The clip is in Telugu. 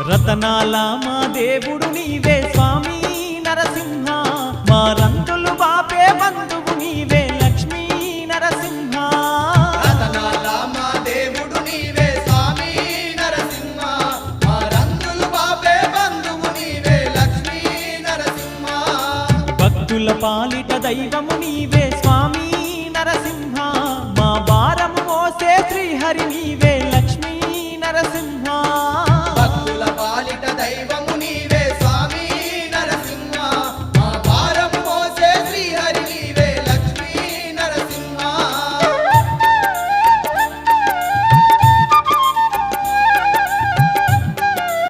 రతనాల మా దేవుడు నీవే స్వామి నరసింహ, మా రంగులు బాపే బంధువు నీవే లక్ష్మీ నరసింహ. రతనాల మా దేవుడు నీవే స్వామి నరసింహ, మా రంగులు బాపే బంధువు నీవే లక్ష్మీ నరసింహ. భక్తుల పాలిట దైవము నీవే స్వామి నరసింహ, మా భారము మోసే శ్రీహరి నీవే లక్ష్మీ నరసింహ.